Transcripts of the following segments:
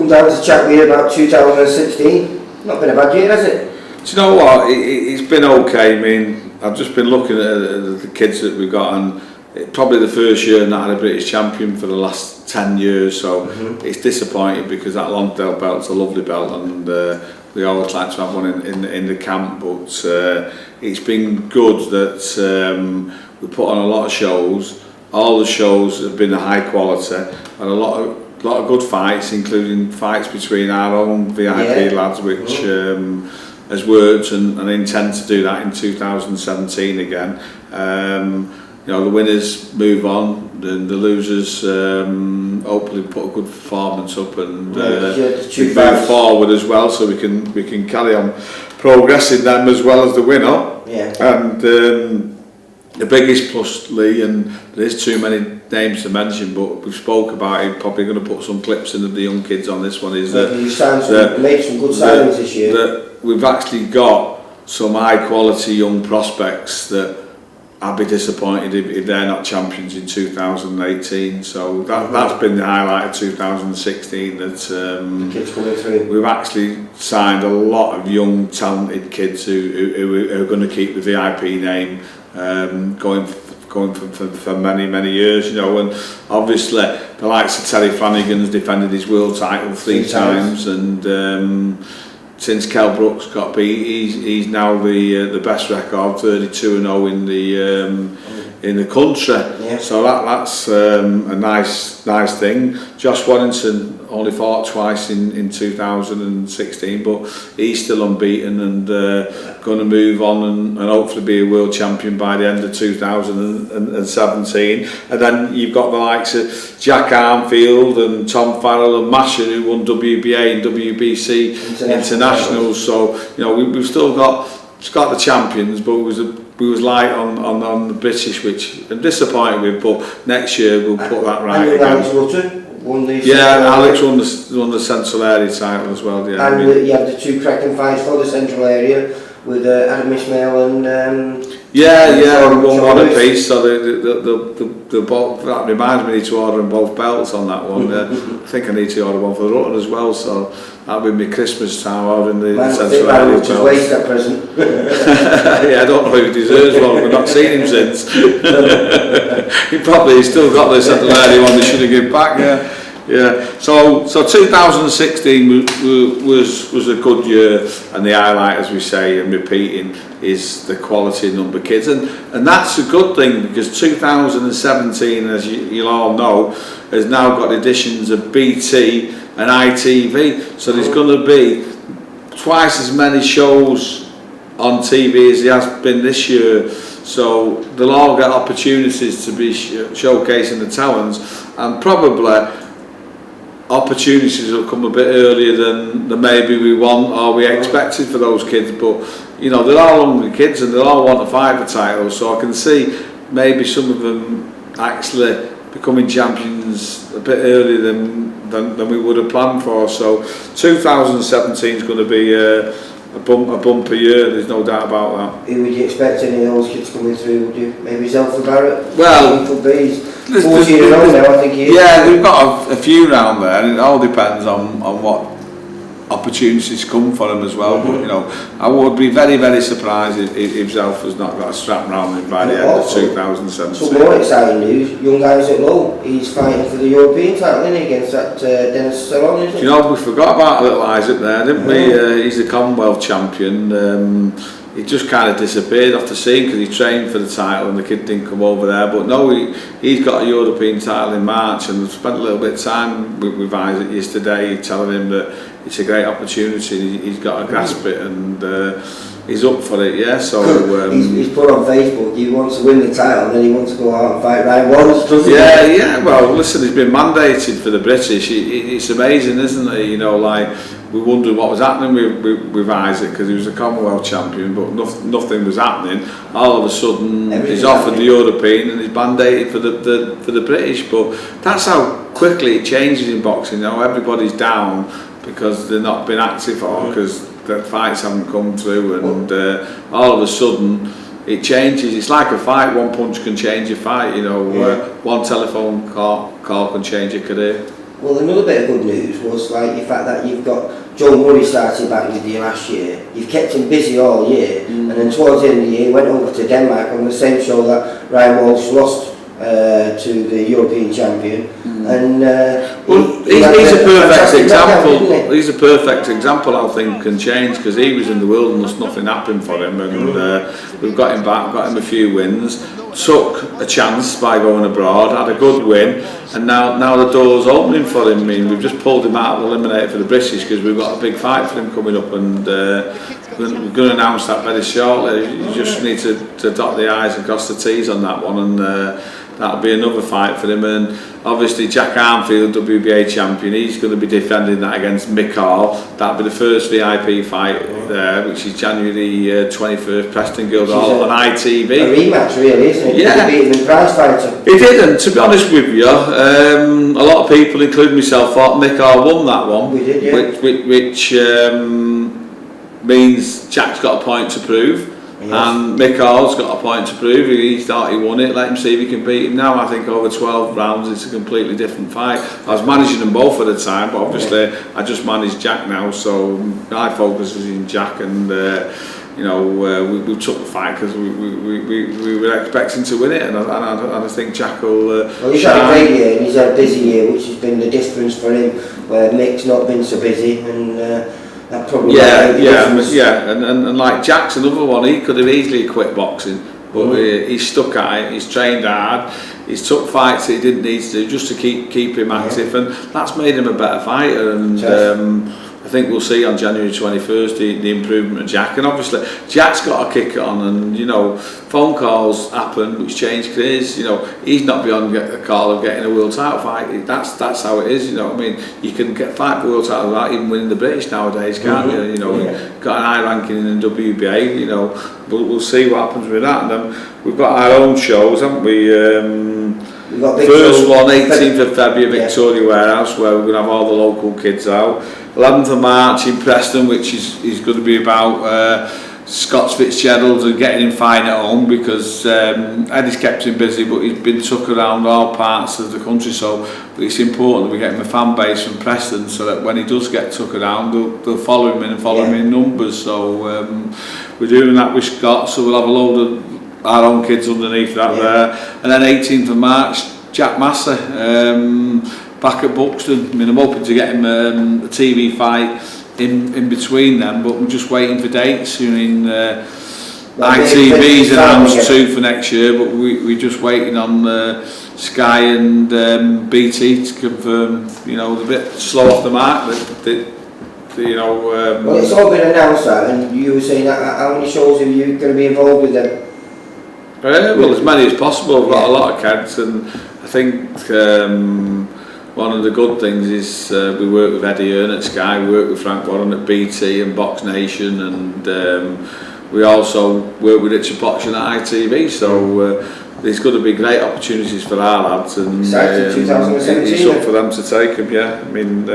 come down to chat with you about 2016. Not been a bad year, has it? Do you know what? It's been okay. I mean, I've just been looking at the kids that we've got, and probably the first year not had a British champion for the last 10 years, so it's disappointing because that Longdale belt's a lovely belt, and we always like to have one in the camp, but it's been good that we put on a lot of shows. All the shows have been high quality, and a lot of good fights, including fights between our own VIP lads, which has worked, and I intend to do that in 2017 again. You know, the winners move on, and the losers hopefully put a good performance up, and we move forward as well, so we can carry on progressing them as well as the winner. And the biggest plus, Lee, and there's too many names to mention, but we've spoke about it, probably going to put some clips in of the young kids on this one, is that you made some good signings this year. That we've actually got some high quality young prospects that I'd be disappointed if they're not champions in 2018. So that's been the highlight of 2016, that kids coming through. We've actually signed a lot of young talented kids who are going to keep the VIP name going for many years, you know. And obviously the likes of Terry Flanagan's defended his world title three times, and since Kell Brooks got beat, he's now the best record, 32-0 in the country. So that's a nice thing. Josh Waddington only fought twice in 2016, but he's still unbeaten, and going to move on and hopefully be a world champion by the end of 2017. And then you've got the likes of Jack Armfield and Tom Farrell and Masher, who won WBA and WBC internationals. So you know, we've still got the champions, but we was light on the British, which I'm disappointed with, but next year we'll put that right again. Alex won the Central Area title as well. Yeah, and you had the two cracking fights for the Central Area with Adam Ismail and we won one apiece, so the both, that reminds me to order them both belts on that one. I think I need to order one for Rutten as well, so that'll be my Christmas time ordering the Central Area belts. Waste that present. Yeah, I don't know if he deserves one, we've not seen him since. He's still got the Central Area one, they should have given back. So 2016 was a good year, and the highlight, as we say and repeating, is the quality number of kids, and that's a good thing, because 2017, as you'll all know, has now got editions of BT and ITV, so there's going to be twice as many shows on TV as there has been this year, so they'll all get opportunities to be showcasing the talents, and probably opportunities will come a bit earlier than maybe we want or we expected for those kids, but you know, they're all hungry kids and they all want to fight for titles, so I can see maybe some of them actually becoming champions a bit earlier than we would have planned for. So 2017 is going to be a bumper year, there's no doubt about that. Who would you expect any of those kids coming through, would you?Maybe Zelfa Barrett? Well, he's 14 now, I think he is. Yeah, we've got a few round there, and it all depends on what opportunities come for him as well. But you know, I would be very surprised if Zelfa's not got a strap round him by the end of 2017. So more exciting news, young guys at Low, he's fighting for the European title, isn't he, against that Dennis Salon, isn't he? You know, we forgot about little Isaac there, didn't we? He's the Commonwealth champion. He just kind of disappeared off the scene because he trained for the title and the kid didn't come over there. But no, he's got a European title in March, and I've spent a little bit of time with Isaac yesterday telling him that it's a great opportunity. He's got to grasp it, and he's up for it. Yeah, so he's put on Facebook he wants to win the title, and then he wants to go out and fight Ryan Wallace, doesn't he? Yeah. Well, listen, he's been mandated for the British. It's amazing, isn't it? You know, like, we wondered what was happening with Isaac, because he was a Commonwealth champion, but nothing was happening. All of a sudden, he's offered the European and he's mandated for the British. But that's how quickly it changes in boxing. You know, everybody's down because they're not been active or because the fights haven't come through, and all of a sudden it changes. It's like a fight. One punch can change a fight. You know, one telephone call can change your career. Well, another bit of good news was like the fact that you've got Joe Murray started back with you last year. You've kept him busy all year, and then towards the end of the year, he went over to Denmark on the same show that Ryan Walsh lost to the European champion. And he's a perfect example. Knockout, He's a perfect example how things can change, because he was in the wilderness, nothing happened for him, and we've got him back, got him a few wins, took a chance by going abroad, had a good win, and now the door's opening for him. I mean, we've just pulled him out of the eliminator for the British because we've got a big fight for him coming up, and we're going to announce that very shortly. You just need to dot the I's and cross the T's on that one, and that'll be another fight for him. And obviously Jack Armfield, WBA champion, he's going to be defending that against Mick Hall. That'll be the first VIP fight there, which is January 21st, Preston Guildhall on ITV. A rematch really, isn't it? Yeah. He beat him in prize fighter. He did, and to be honest with you, a lot of people, including myself, thought Mick Hall won that one. We did, yeah. Which means Jack's got a point to prove. Yes. And Mick Hall's got a point to prove. He thought he won it. Let him see if he can beat him now. I think over 12 rounds it's a completely different fight. I was managing them both at the time, but obviously I just manage Jack now, so my focus is in Jack, and we took the fight because we were expecting to win it, and I think Jack will well, he's had a great year, and he's had a busy year, which has been the difference for him, where Mick's not been so busy, and that probably and like Jack's another one. He could have easily quit boxing, but he's stuck at it. He's trained hard. He's took fights that he didn't need to do just to keep him active, and that's made him a better fighter. And I think we'll see on January 21st the improvement of Jack. And obviously Jack's got a kick on, and phone calls happen which change careers. He's not beyond a call of getting a world title fight. That's how it is. I mean, you can fight for world title without even winning the British nowadays, can't you? Got an high ranking in the WBA. We'll see what happens with that. And then we've got our own shows, haven't we? We've got First one, 18th of February, Victoria Warehouse, where we're going to have all the local kids out. 11th of March in Preston, which is going to be about Scott Fitzgerald and getting him fine at home, because Eddie's kept him busy, but he's been took around all parts of the country, so it's important that we get him a fan base from Preston, so that when he does get took around, they'll follow him in and follow him in numbers. So we're doing that with Scott, so we'll have a load of our own kids underneath that there. And then 18th of March, Jack Massa, back at Buxton. I mean, I'm hoping to get him a TV fight in between them, but we're just waiting for dates. ITV's announced 2 for next year, but we're just waiting on Sky and BT to confirm. They're a bit slow off the mark. Well, it's all been announced that, and you were saying how many shows are you going to be involved with them? Well, as many as possible. I've got a lot of kids, and I think one of the good things is we work with Eddie Hearn at Sky, we work with Frank Warren at BT and Box Nation, and we also work with Richard Potchin at ITV, so there's going to be great opportunities for our lads, and 2017. it's up for them to take them. I mean,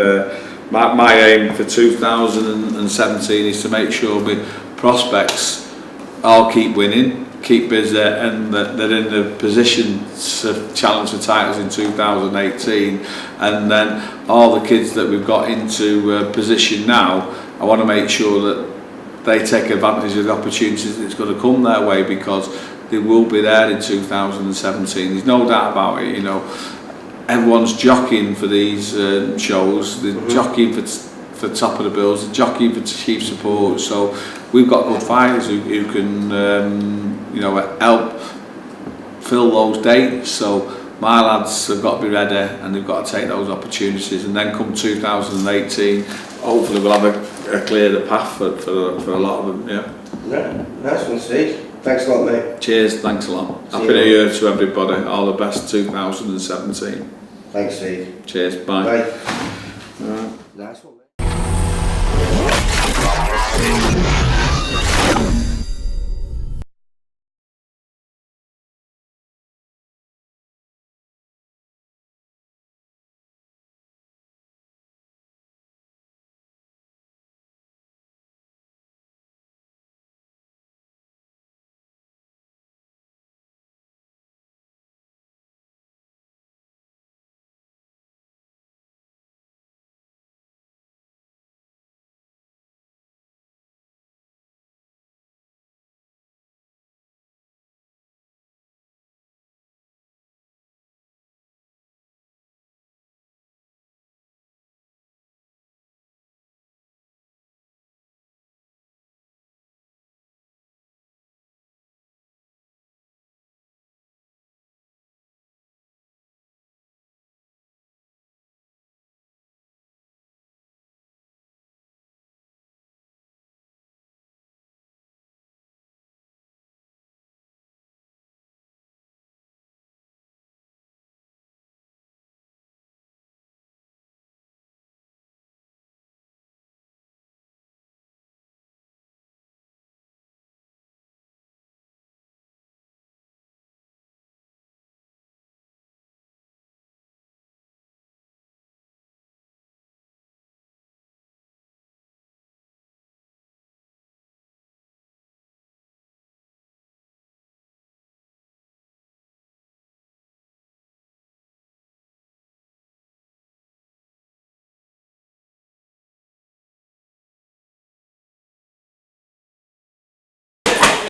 my aim for 2017 is to make sure my prospects all keep winning, keep busy, and that they're in the position to challenge for titles in 2018. And then all the kids that we've got into position now, I want to make sure that they take advantage of the opportunities that's going to come their way, because they will be there in 2017. There's no doubt about it. Everyone's jockeying for these shows. They're jockeying for top of the bills, they're jockeying for chief support. So we've got good fighters who can help fill those dates. So my lads have got to be ready, and they've got to take those opportunities. And then come 2018, hopefully we'll have a clearer path for a lot of them. Yeah. Nice one, Steve. Thanks a lot, mate. Cheers, thanks a lot. Happy New Year to everybody. All the best 2017. Thanks, Steve. Cheers, bye. Bye. Nice one, mate.